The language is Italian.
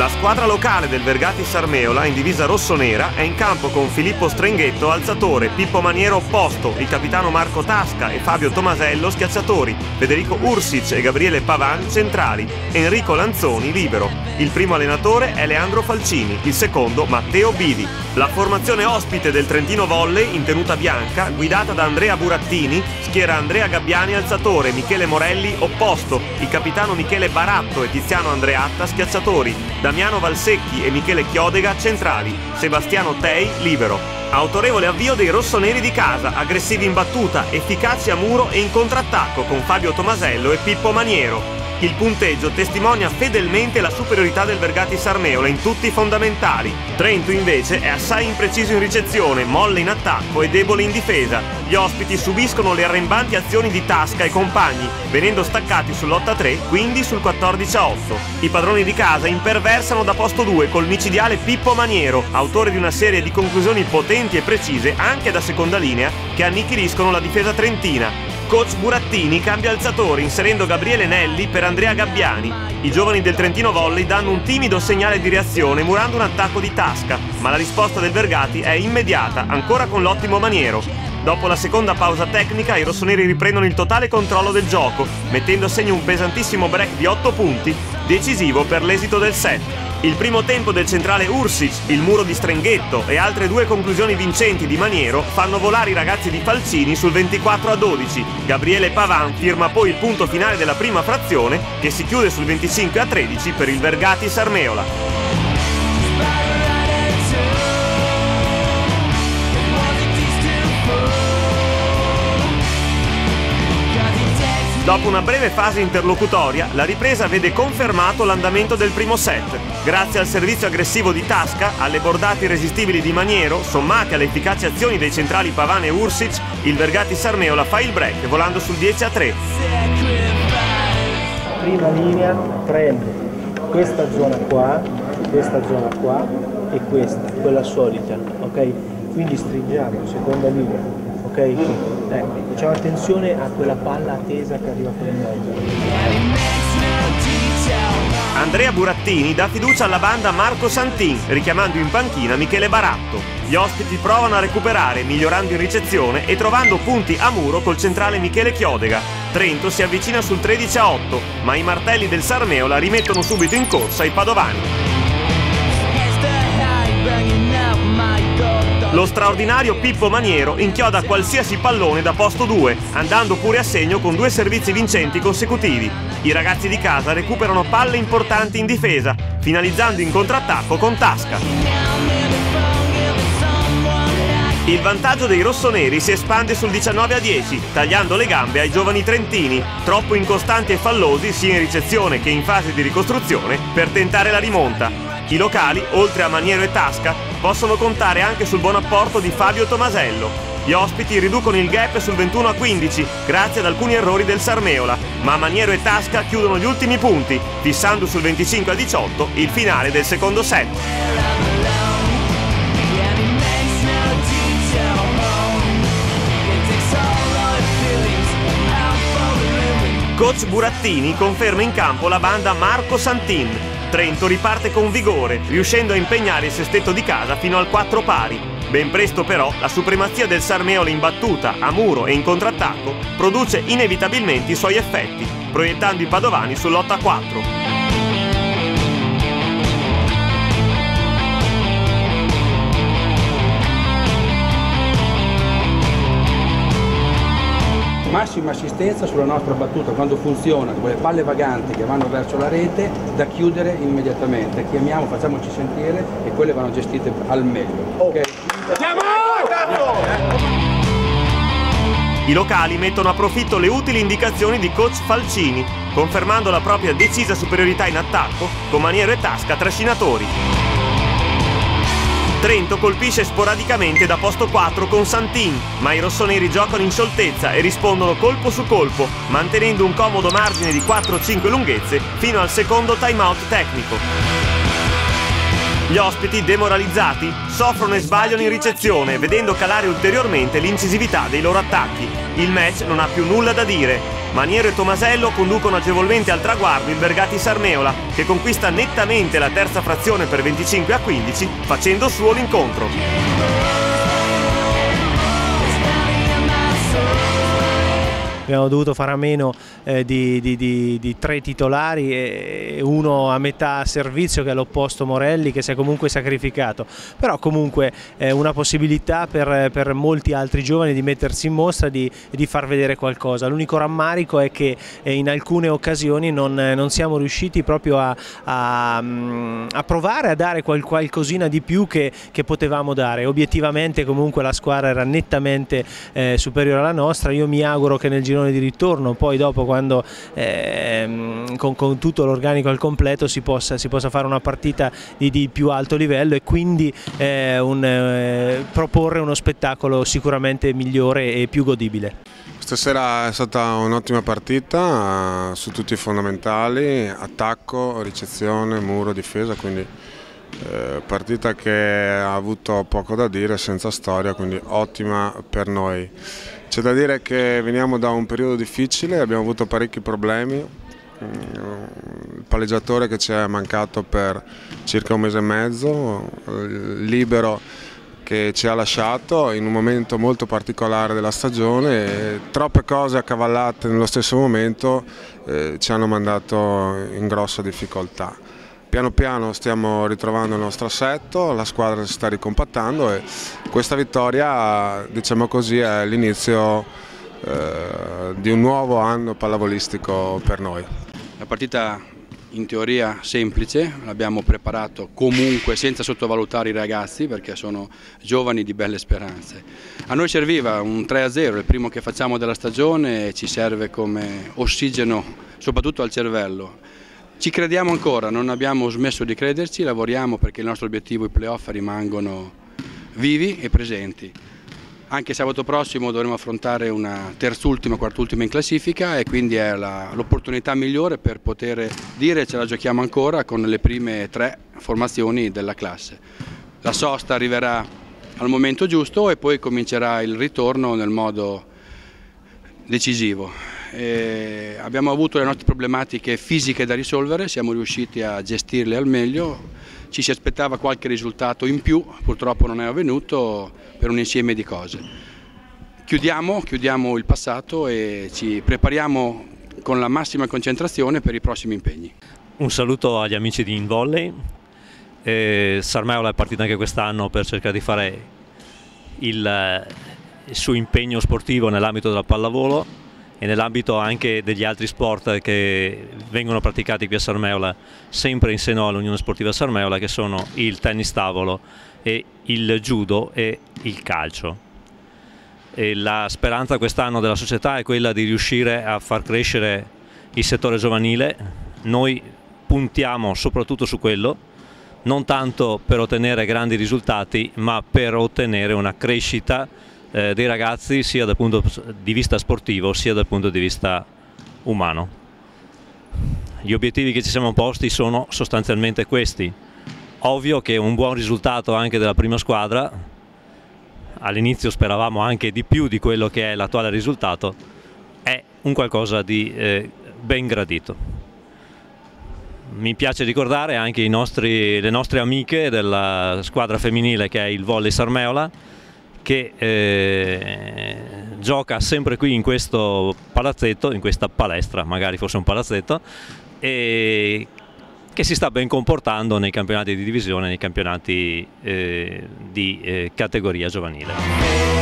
La squadra locale del Vergati Sarmeola, in divisa rossonera, è in campo con Filippo Strenghetto alzatore, Pippo Maniero opposto, il capitano Marco Tasca e Fabio Tomasello schiacciatori, Federico Ursic e Gabriele Pavan centrali, Enrico Lanzoni libero. Il primo allenatore è Leandro Falcini, il secondo Matteo Bivi. La formazione ospite del Trentino Volley, in tenuta bianca, guidata da Andrea Burattini, schiera Andrea Gabbiani alzatore, Michele Morelli opposto, il capitano Michele Baratto e Tiziano Andreatta schiacciatori, Damiano Valsecchi e Michele Chiodega centrali, Sebastiano Tei libero. Autorevole avvio dei rossoneri di casa, aggressivi in battuta, efficaci a muro e in contrattacco con Fabio Tomasello e Pippo Maniero. Il punteggio testimonia fedelmente la superiorità del Vergati Sarmeola in tutti i fondamentali. Trento invece è assai impreciso in ricezione, molle in attacco e debole in difesa. Gli ospiti subiscono le arrembanti azioni di Tasca e compagni, venendo staccati sull'8-3, quindi sul 14-8. I padroni di casa imperversano da posto 2 col micidiale Pippo Maniero, autore di una serie di conclusioni potenti e precise anche da seconda linea che annichiliscono la difesa trentina. Coach Burattini cambia alzatore inserendo Gabriele Nelli per Andrea Gabbiani. I giovani del Trentino Volley danno un timido segnale di reazione murando un attacco di Tasca, ma la risposta del Vergati è immediata, ancora con l'ottimo Maniero. Dopo la seconda pausa tecnica i rossoneri riprendono il totale controllo del gioco, mettendo a segno un pesantissimo break di 8 punti, decisivo per l'esito del set. Il primo tempo del centrale Ursic, il muro di Strenghetto e altre 2 conclusioni vincenti di Maniero fanno volare i ragazzi di Falcini sul 24-12. Gabriele Pavan firma poi il punto finale della prima frazione che si chiude sul 25-13 per il Vergati Sarmeola. Dopo una breve fase interlocutoria, la ripresa vede confermato l'andamento del primo set. Grazie al servizio aggressivo di Tasca, alle bordate irresistibili di Maniero, sommate alle efficaci azioni dei centrali Pavan e Ursic, il Vergati Sarmeola fa il break, volando sul 10-3. Prima linea prende questa zona qua e questa, quella solita, ok? Quindi stringiamo, seconda linea. Ok? Ecco, facciamo attenzione a quella palla tesa che arriva qui in mezzo. Andrea Burattini dà fiducia alla banda Marco Santin, richiamando in panchina Michele Baratto. Gli ospiti provano a recuperare, migliorando in ricezione e trovando punti a muro col centrale Michele Chiodega. Trento si avvicina sul 13-8, ma i martelli del Sarmeola rimettono subito in corsa i padovani. Lo straordinario Pippo Maniero inchioda qualsiasi pallone da posto 2, andando pure a segno con 2 servizi vincenti consecutivi. I ragazzi di casa recuperano palle importanti in difesa, finalizzando in contrattacco con Tasca. Il vantaggio dei rossoneri si espande sul 19-10, tagliando le gambe ai giovani trentini, troppo incostanti e fallosi sia in ricezione che in fase di ricostruzione, per tentare la rimonta. I locali, oltre a Maniero e Tasca, possono contare anche sul buon apporto di Fabio Tomasello. Gli ospiti riducono il gap sul 21-15 grazie ad alcuni errori del Sarmeola, ma Maniero e Tasca chiudono gli ultimi punti, fissando sul 25-18 il finale del secondo set. Coach Burattini conferma in campo la banda Marco Santin. Trento riparte con vigore, riuscendo a impegnare il sestetto di casa fino al 4 pari. Ben presto però la supremazia del Sarmeola in battuta, a muro e in contrattacco produce inevitabilmente i suoi effetti, proiettando i padovani sull'8-4. Massima assistenza sulla nostra battuta quando funziona, quelle palle vaganti che vanno verso la rete da chiudere immediatamente. Chiamiamo, facciamoci sentire e quelle vanno gestite al meglio. Okay? I locali mettono a profitto le utili indicazioni di coach Falcini, confermando la propria decisa superiorità in attacco con Maniero e Tasca trascinatori. Trento colpisce sporadicamente da posto 4 con Santin, ma i rossoneri giocano in scioltezza e rispondono colpo su colpo, mantenendo un comodo margine di 4-5 lunghezze fino al secondo timeout tecnico. Gli ospiti, demoralizzati, soffrono e sbagliano in ricezione, vedendo calare ulteriormente l'incisività dei loro attacchi. Il match non ha più nulla da dire. Maniero e Tomasello conducono agevolmente al traguardo il Vergati Sarmeola, che conquista nettamente la terza frazione per 25-15, facendo suo l'incontro. Abbiamo dovuto fare a meno di 3 titolari e uno a metà servizio, che è l'opposto Morelli, che si è comunque sacrificato, però comunque una possibilità per molti altri giovani di mettersi in mostra, di far vedere qualcosa. L'unico rammarico è che in alcune occasioni non siamo riusciti proprio a provare a dare qualcosina di più che potevamo dare. Obiettivamente comunque la squadra era nettamente superiore alla nostra. Io mi auguro che nel girone di ritorno, poi dopo, quando con tutto l'organico al completo, si possa fare una partita di più alto livello e quindi proporre uno spettacolo sicuramente migliore e più godibile. Stasera è stata un'ottima partita su tutti i fondamentali: attacco, ricezione, muro, difesa, quindi partita che ha avuto poco da dire, senza storia, quindi ottima per noi. C'è da dire che veniamo da un periodo difficile, abbiamo avuto parecchi problemi, il palleggiatore che ci è mancato per circa un mese e mezzo, il libero che ci ha lasciato in un momento molto particolare della stagione, e troppe cose accavallate nello stesso momento ci hanno mandato in grossa difficoltà. Piano piano stiamo ritrovando il nostro assetto, la squadra si sta ricompattando e questa vittoria, diciamo così, è l'inizio di un nuovo anno pallavolistico per noi. La partita in teoria semplice, l'abbiamo preparato comunque senza sottovalutare i ragazzi, perché sono giovani di belle speranze. A noi serviva un 3-0, il primo che facciamo della stagione, e ci serve come ossigeno soprattutto al cervello. Ci crediamo ancora, non abbiamo smesso di crederci, lavoriamo perché il nostro obiettivo, i playoff, rimangono vivi e presenti. Anche sabato prossimo dovremo affrontare una terzultima, quartultima in classifica, e quindi è l'opportunità migliore per poter dire ce la giochiamo ancora con le prime 3 formazioni della classe. La sosta arriverà al momento giusto e poi comincerà il ritorno nel modo decisivo. Abbiamo avuto le nostre problematiche fisiche da risolvere, siamo riusciti a gestirle al meglio, ci si aspettava qualche risultato in più, purtroppo non è avvenuto per un insieme di cose. Chiudiamo il passato e ci prepariamo con la massima concentrazione per i prossimi impegni. Un saluto agli amici di InVolley. Sarmeola è partita anche quest'anno per cercare di fare il suo impegno sportivo nell'ambito della pallavolo e nell'ambito anche degli altri sport che vengono praticati qui a Sarmeola, sempre in seno all'Unione Sportiva Sarmeola, che sono il tennis tavolo e il judo e il calcio. E la speranza quest'anno della società è quella di riuscire a far crescere il settore giovanile. Noi puntiamo soprattutto su quello, non tanto per ottenere grandi risultati, ma per ottenere una crescita dei ragazzi sia dal punto di vista sportivo sia dal punto di vista umano. Gli obiettivi che ci siamo posti sono sostanzialmente questi. Ovvio che un buon risultato anche della prima squadra, all'inizio speravamo anche di più di quello che è l'attuale risultato, è un qualcosa di ben gradito. Mi piace ricordare anche le nostre amiche della squadra femminile, che è il Volley Sarmeola, che gioca sempre qui in questo palazzetto, in questa palestra, magari fosse un palazzetto, e che si sta ben comportando nei campionati di divisione, nei campionati di categoria giovanile.